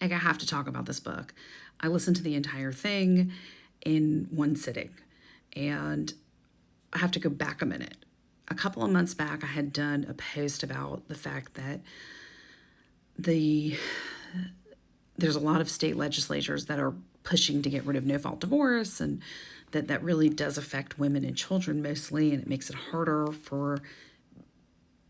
Like, I have to talk about this book. I listened to the entire thing in one sitting, and I have to go back a minute. A couple of months back, I had done a post about the fact that the there's a lot of state legislatures that are pushing to get rid of no-fault divorce, and that really does affect women and children mostly, and it makes it harder for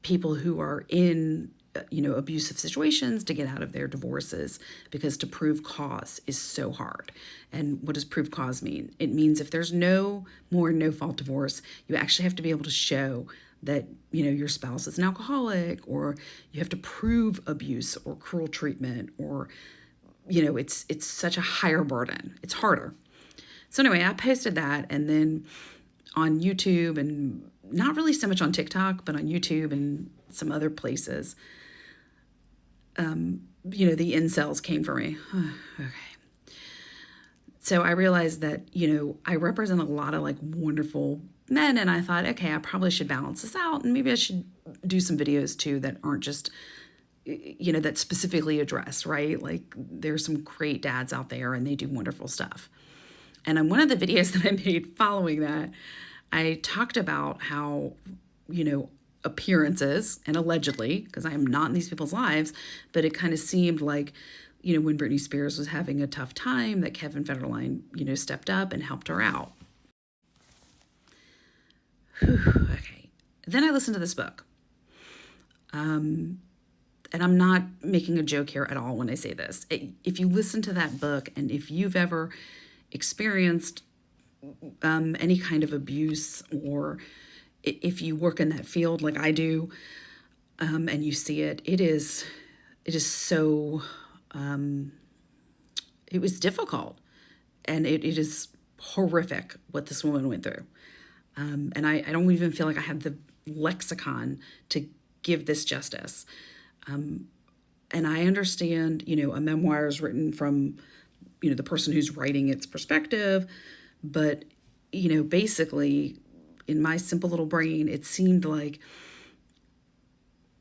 people who are in abusive situations to get out of their divorces, because to prove cause is so hard. And what does prove cause mean? It means if there's no more no-fault divorce, you actually have to be able to show that your spouse is an alcoholic, or you have to prove abuse or cruel treatment, or it's such a higher burden. It's harder. So anyway, I posted that, and then on YouTube, and not really so much on TikTok, but on YouTube and some other places, the incels came for me. Okay. So I realized that, I represent a lot of like wonderful men, and I thought, okay, I probably should balance this out, and maybe I should do some videos too that aren't just, that specifically address, right? Like, there's some great dads out there, and they do wonderful stuff. And on one of the videos that I made following that, I talked about how, appearances, and allegedly, because I am not in these people's lives, but it kind of seemed like, when Britney Spears was having a tough time, that Kevin Federline, stepped up and helped her out. Okay. Then I listened to this book. And I'm not making a joke here at all when I say this. If you listen to that book, and if you've ever experienced any kind of abuse, or if you work in that field like I do, and you see it, it is so, it was difficult, and it is horrific what this woman went through. And I don't even feel like I have the lexicon to give this justice. And I understand, a memoir is written from, the person who's writing its perspective. But, basically, in my simple little brain, it seemed like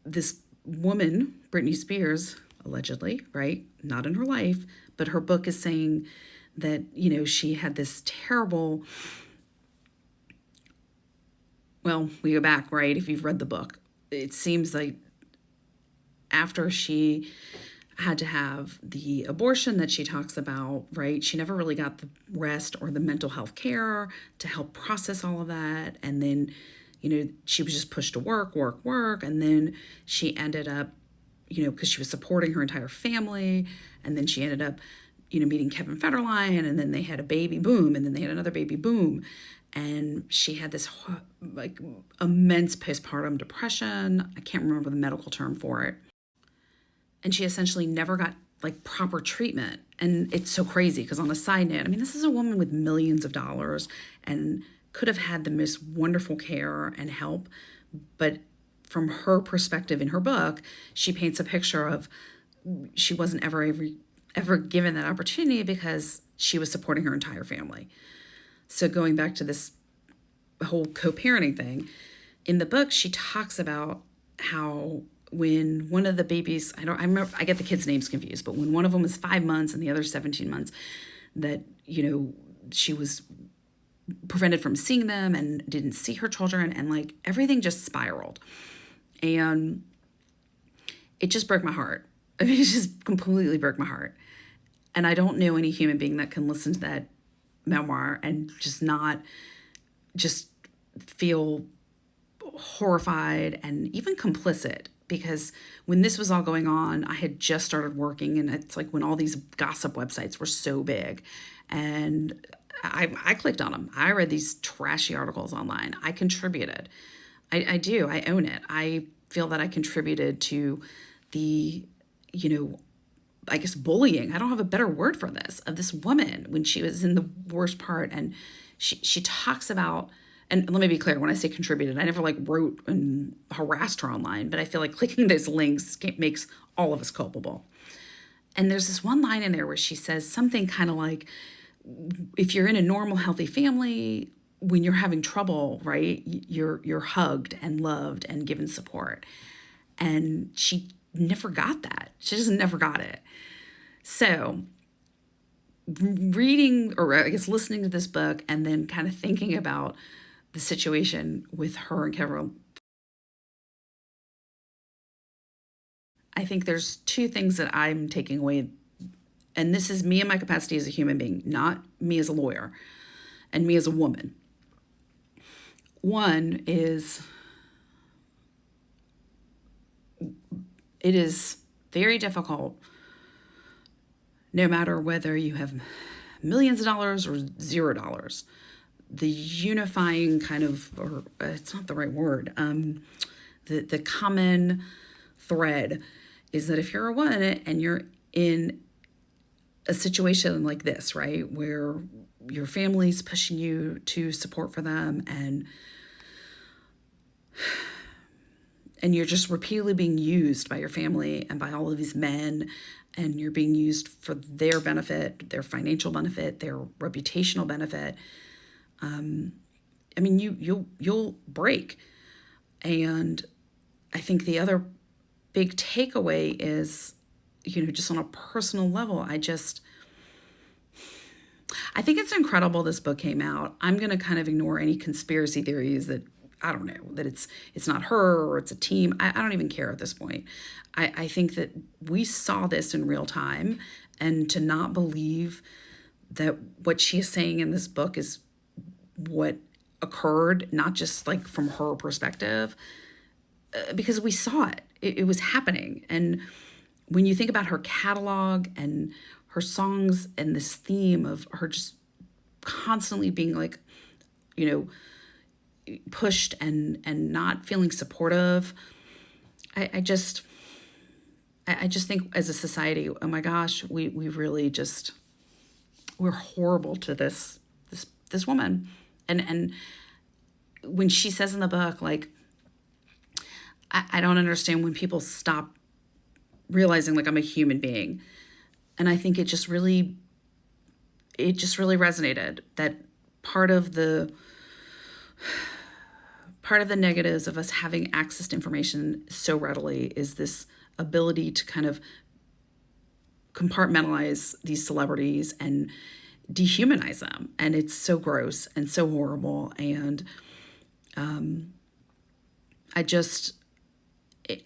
this woman, Britney Spears, allegedly, right? Not in her life, but her book is saying that, she had this terrible, well, we go back, right? If you've read the book, it seems like after she had to have the abortion that she talks about, right? She never really got the rest or the mental health care to help process all of that. And then, she was just pushed to work. And then she ended up, because she was supporting her entire family. And then she ended up, meeting Kevin Federline, and then they had a baby, boom. And then they had another baby, boom. And she had this like immense postpartum depression. I can't remember the medical term for it. And she essentially never got like proper treatment. And it's so crazy because, on a side note, I mean, this is a woman with millions of dollars and could have had the most wonderful care and help. But from her perspective in her book, she paints a picture of she wasn't ever given that opportunity because she was supporting her entire family. So going back to this whole co-parenting thing, in the book, she talks about how when one of the babies, I get the kids' names confused, but when one of them was 5 months and the other 17 months, that, she was prevented from seeing them and didn't see her children, and like everything just spiraled. And it just broke my heart. I mean, it just completely broke my heart. And I don't know any human being that can listen to that memoir and just feel horrified and even complicit. Because when this was all going on, I had just started working, and it's like when all these gossip websites were so big, and I clicked on them. I read these trashy articles online. I contributed. I do. I own it. I feel that I contributed to the, I guess, bullying. I don't have a better word for this, of this woman when she was in the worst part. And she talks about, and let me be clear, when I say contributed, I never like wrote and harassed her online, but I feel like clicking those links makes all of us culpable. And there's this one line in there where she says something kind of like, if you're in a normal, healthy family, when you're having trouble, right, you're hugged and loved and given support. And she never got that. She just never got it. So reading, or I guess listening to this book and then kind of thinking about the situation with her and Kevin, I think there's two things that I'm taking away. And this is me in my capacity as a human being, not me as a lawyer and me as a woman. One is, it is very difficult, no matter whether you have millions of dollars or $0. The unifying kind of, or it's not the right word, the common thread is that if you're a woman and you're in a situation like this, right, where your family's pushing you to support for them, and you're just repeatedly being used by your family and by all of these men, and you're being used for their benefit, their financial benefit, their reputational benefit. I mean, you'll break. And I think the other big takeaway is, just on a personal level, I think it's incredible this book came out. I'm going to kind of ignore any conspiracy theories that, I don't know, that it's not her or it's a team. I don't even care at this point. I think that we saw this in real time, and to not believe that what she is saying in this book is what occurred, not just like from her perspective, because we saw it. It was happening. And when you think about her catalog and her songs and this theme of her just constantly being like, pushed and not feeling supportive, I just think as a society, oh my gosh, we really just, we're horrible to this woman. And when she says in the book, like, I don't understand when people stop realizing like I'm a human being. And I think it just really resonated that part of the negatives of us having access to information so readily is this ability to kind of compartmentalize these celebrities and dehumanize them. And it's so gross and so horrible. And I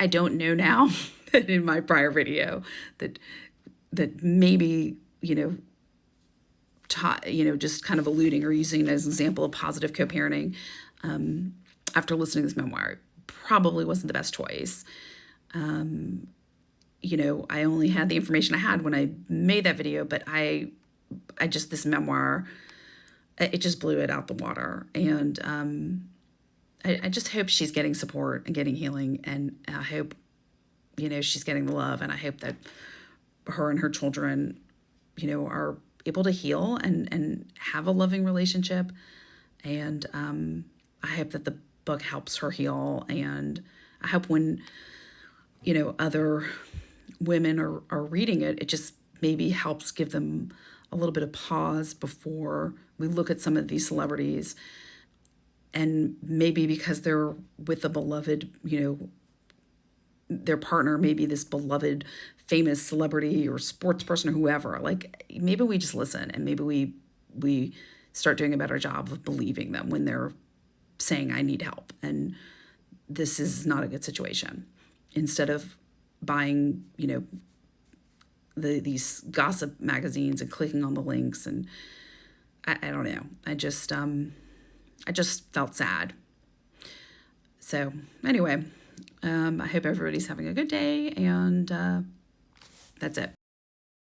don't know now that in my prior video that maybe, just kind of alluding or using it as an example of positive co-parenting, after listening to this memoir, probably wasn't the best choice. I only had the information I had when I made that video, but this memoir, it just blew it out the water. And I just hope she's getting support and getting healing. And I hope, she's getting the love. And I hope that her and her children, are able to heal and have a loving relationship. And I hope that the book helps her heal. And I hope when, other women are reading it, it just maybe helps give them a little bit of pause before we look at some of these celebrities. And maybe because they're with a beloved, their partner, maybe this beloved famous celebrity or sports person or whoever, like maybe we just listen and maybe we start doing a better job of believing them when they're saying, I need help and this is not a good situation, instead of buying, these gossip magazines and clicking on the links. And I don't know. I just felt sad. So anyway, I hope everybody's having a good day, and that's it.